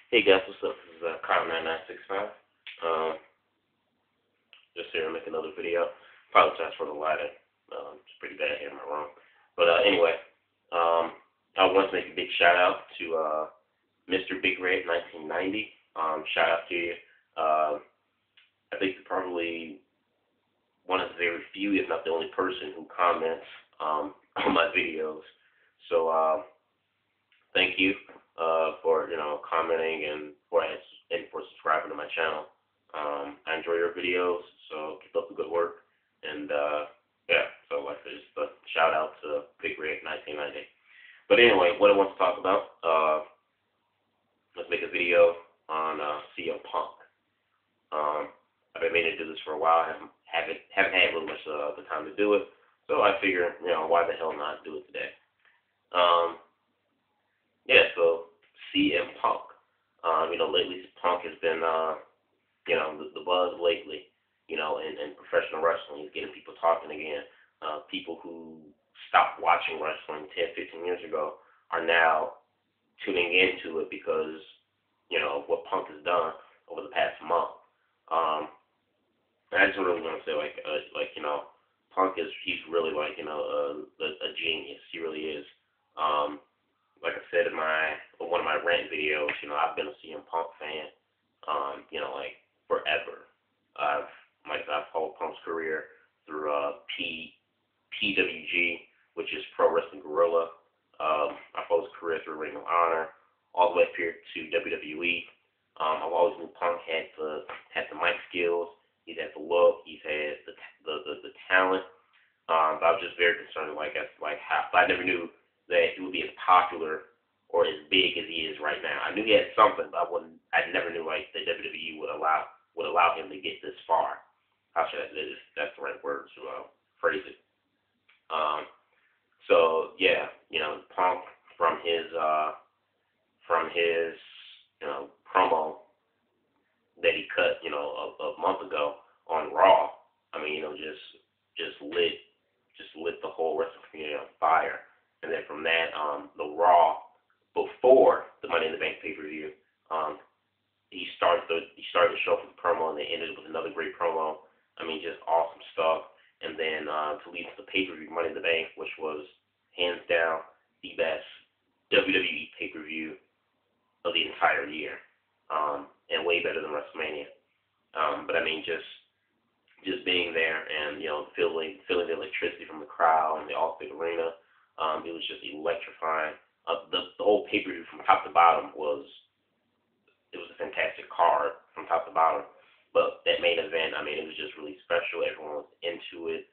Hey guys, what's up? This is Kyle9965. Just here to make another video. Apologize for the lighting. It's pretty bad here in my room. But anyway, I want to make a big shout out to Mr. Big Red 1990. Shout out to you. I think you're probably one of the very few, if not the only person who comments on my videos. So thank you for commenting and for subscribing to my channel. I enjoy your videos, so keep up the good work. And yeah, so like just a shout out to Big Red 1990. But anyway, what I want to talk about, let's make a video on CM Punk. I've been meaning to do this for a while. I haven't had really much the time to do it, so I figure, why the hell not do it today? Yeah, so CM Punk. Lately Punk has been, the buzz lately, in professional wrestling. He's getting people talking again. People who stopped watching wrestling 10, 15 years ago are now tuning into it because, of what Punk has done over the past month. And I just really want to say, Punk he's really a genius. He really is. Like I said in one of my rant videos, I've been a CM Punk fan, forever. I've followed Punk's career through PWG, which is Pro Wrestling Guerrilla. I followed his career through Ring of Honor, all the way up here to WWE. I've always knew Punk had the mic skills. He's had the look. He's had the talent. But I was just very concerned, how I never knew that he would be as popular or as big as he is right now. I knew he had something, but I never knew the WWE would allow him to get this far. How should I say this? That's the right word to phrase it. So yeah, Punk from his promo that he cut, a month ago on Raw. I mean, just lit the whole wrestling community on fire. And then from that, the Raw before the Money in the Bank pay-per-view, he started the show with the promo, and they ended with another great promo. I mean, just awesome stuff. And then to lead to the pay-per-view Money in the Bank, which was hands down the best WWE pay-per-view of the entire year, and way better than WrestleMania. But I mean, just being there and feeling the electricity from the crowd and the Allstate Arena. It was just electrifying. The whole pay-per-view from top to bottom was a fantastic card from top to bottom. But that main event, I mean, it was just really special. Everyone was into it.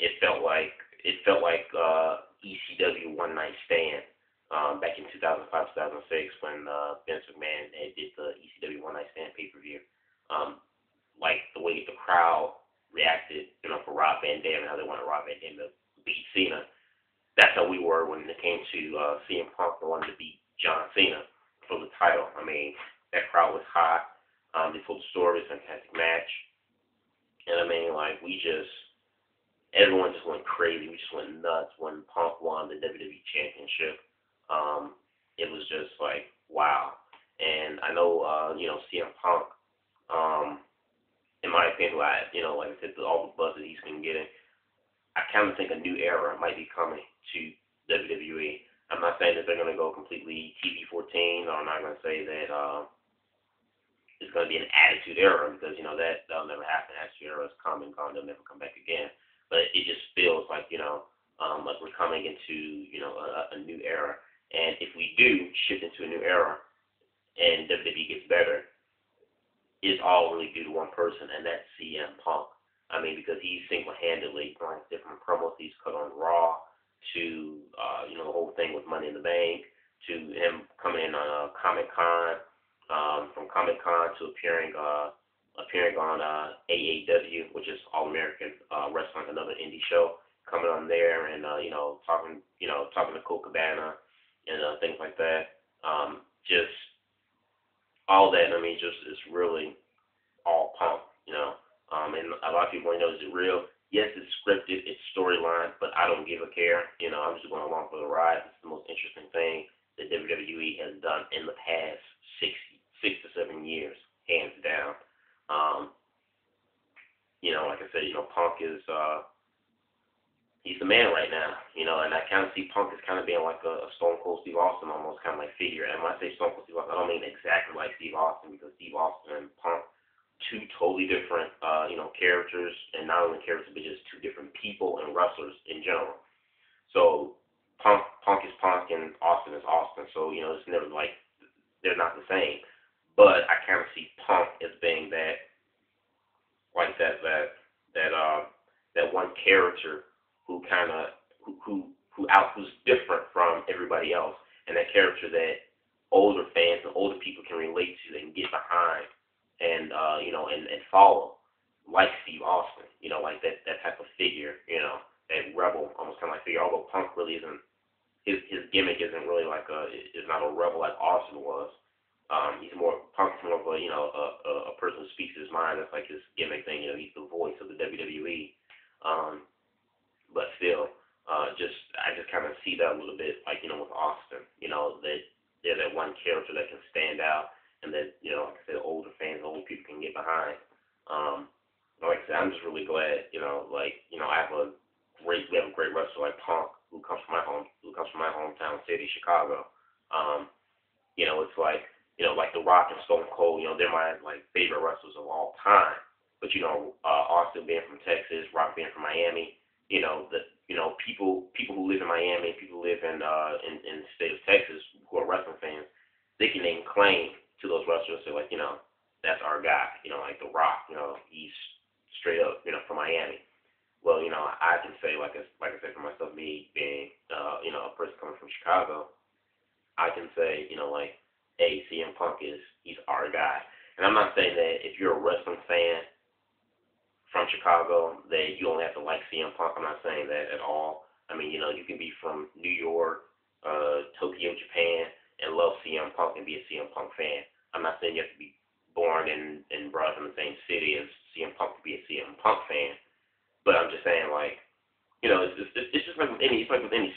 It felt like ECW One Night Stand back in 2005, 2006 when Vince McMahon did the ECW One Night Stand pay-per-view. Like the way the crowd reacted, for Rob Van Dam and how they wanted Rob Van Dam to beat Cena. That's how we were when it came to CM Punk. They wanted to beat John Cena for the title. I mean, that crowd was hot. They told the story. It was a fantastic match. And I mean, everyone just went crazy. We just went nuts when Punk won the WWE Championship. It was just wow. And I know, CM Punk, in my opinion, like I said, all the buzz that he's been getting, I kind of think a new era might be coming to WWE. I'm not saying that they're going to go completely TV-14, or I'm not going to say that it's going to be an Attitude Era, because, that'll never happen. Attitude Era is come and gone. They'll never come back again. But it just feels like we're coming into, a new era. And if we do shift into a new era and WWE gets better, it's all really due to one person, and that's CM Punk. I mean, because he's single-handedly throwing different promos he's cut on Raw, to the whole thing with Money in the Bank, to him coming in on Comic-Con, from Comic-Con to appearing on AAW, which is All American Wrestling, another indie show, coming on there and talking to Cole Cabana and things like that. Just all that. I mean, it's really all Punk, and a lot of people know, is it real? Yes, it's scripted, it's storyline, but I don't give a care. I'm just going along for the ride. It's the most interesting thing the WWE has done in the past 6 to 7 years, hands down. Um, like I said, Punk is he's the man right now, and I kind of see Punk as kind of being like a Stone Cold Steve Austin almost kind of like figure. And when I say Stone Cold Steve Austin, I don't mean exactly like Steve Austin because Steve Austin and Punk, two totally different, characters, and not only characters but just two different people and wrestlers in general. So Punk is Punk and Austin is Austin. So it's never like they're not the same. But I kind of see Punk as being that like that one character who kind of who's different from everybody else, and that character that older fans and older people can relate to and get behind, and and follow, like Steve Austin, like that type of figure, that rebel, almost kind of like figure. Although Punk really isn't, his gimmick isn't really like is not a rebel like Austin was. Punk's more of a person who speaks his mind. That's like his gimmick thing. He's the voice of the WWE. But still, I just kind of see that a little bit, like with Austin. That they're that one character that can stand out, and that like I said, older fans, older people can get behind. Like I said, I'm just really glad. We have a great wrestler like Punk who comes from my hometown city, Chicago. It's like like The Rock and Stone Cold. They're my like favorite wrestlers of all time. But Austin being from Texas, Rock being from Miami. People who live in Miami, people who live in the state of Texas who are wrestling fans, they can name claim to those wrestlers. So like that's our guy. Like The Rock. He's straight up from Miami. Well, I can say like I said for myself, me being a person coming from Chicago, I can say like, hey, CM Punk he's our guy. And I'm not saying that if you're a wrestling fan from Chicago that you only have to like CM Punk. I'm not saying that at all. I mean, you can be from New York, Tokyo, Japan, and love CM Punk and be a CM Punk fan. I'm not saying you have to be born and brought up in the same city as CM Punk to be a CM Punk fan. But I'm just saying, like, it's just like with any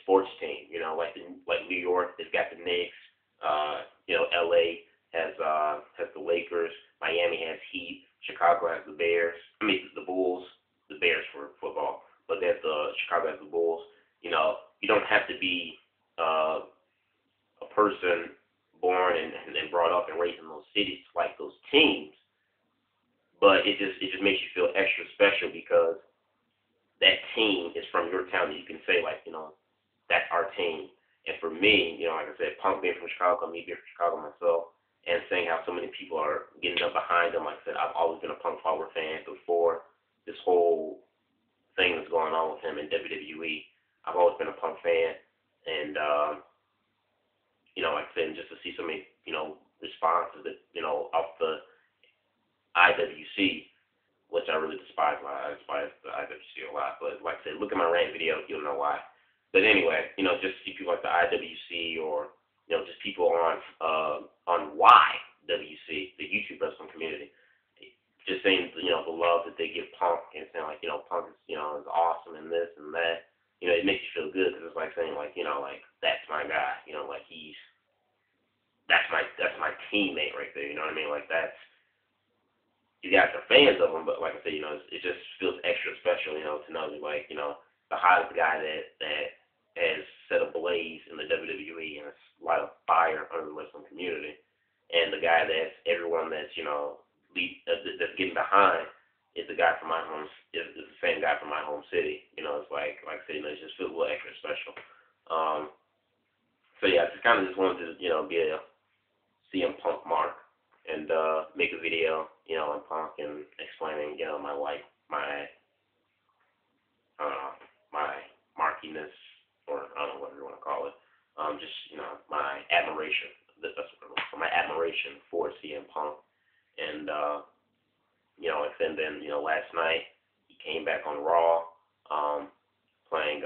sports team. Like New York, they've got the Knicks. LA has the Lakers. Miami has Heat. Chicago has the Bears. I mean, the Bulls. The Bears for football, but there's Chicago has the Bulls. You don't have to be a person born and brought up and raised in those cities to like those teams. But it just makes you feel extra special because that team is from your town. And you can say like, that's our team. And for me, like I said, Punk being from Chicago, me being from Chicago myself, and seeing how so many people are getting up behind him. Like I said, I've always been a Punk follower fan before this whole thing that's going on with him in WWE. I've always been a Punk fan, and like I said, just to see so many responses that off the IWC, which I really despise. I despise the IWC a lot. But like I said, look at my rant video, you'll know why. But anyway, just see people like the IWC or just people on YWC, the YouTube wrestling community, just saying the love that they give Punk and saying like Punk is is awesome and this and that. It makes you feel good because it's like saying like like that's my guy. Like that's my teammate right there. You know what I mean? Like that's, you guys are fans of him, but like I said, it just feels extra special, to know that like the hottest guy that has set ablaze in the WWE and has light a fire under the wrestling community, and the guy that's everyone that's that's getting behind is the guy from my home is the same guy from my home city. It's like I said, it just feels a little extra special. So yeah, I just kind of just wanted to be a CM Punk mark and make a video on Punk and explaining my my markiness, or I don't know what you want to call it. Just my admiration. That's what my admiration for CM Punk, and and then last night he came back on Raw, playing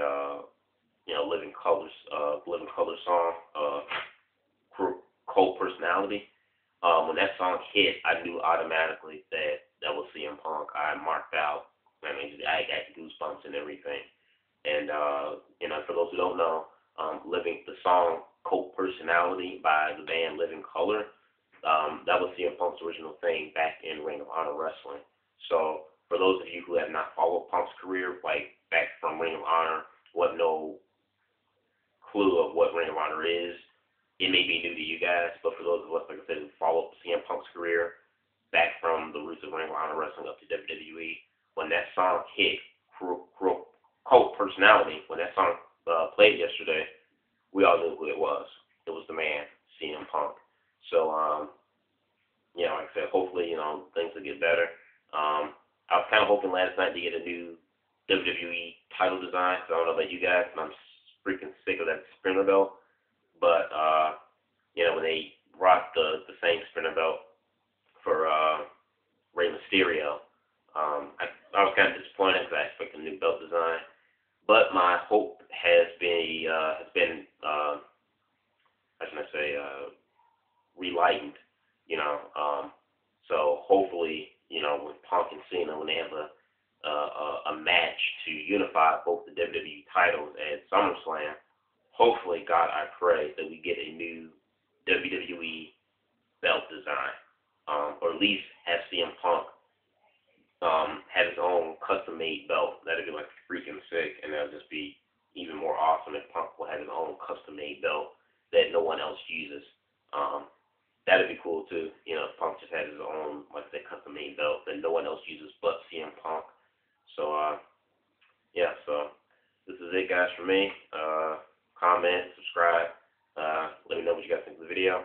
Living Colors song, Cold Personality. When that song hit, I knew automatically that was CM Punk. I marked out. I mean, I got goosebumps and everything. And for those who don't know, the song Cult Personality by the band Living Color. That was CM Punk's original thing back in Ring of Honor Wrestling. So for those of you who have not followed Punk's career, like back from Ring of Honor, who have no clue of what Ring of Honor is, it may be new to you guys, but for those of us, like I said, who followed CM Punk's career back from the roots of Ring of Honor Wrestling up to WWE, when that song hit, Cult Personality, when that song played yesterday, we all knew who it was. It was the man, CM Punk. So, like I said, hopefully, things will get better. I was kind of hoping last night to get a new WWE title design. So I don't know about you guys, but I'm freaking sick of that spinner belt. But, when they rocked the same spinner belt for Rey Mysterio, I was kind of disappointed because I expected a new belt design. But my hope has been how can I say, relightened, so hopefully, with Punk and Cena, when they have a match to unify both the WWE titles at SummerSlam, hopefully, God, I pray that we get a new WWE belt design, or at least have CM Punk have his own custom-made belt. That'd be like freaking sick, and that'll just be even more awesome if Punk will have his own custom-made belt that no one else uses. That'd be cool too. If Punk just had his own, like I said, custom-made belt that no one else uses but CM Punk. So, so this is it, guys, for me. Comment, subscribe. Let me know what you guys think of the video.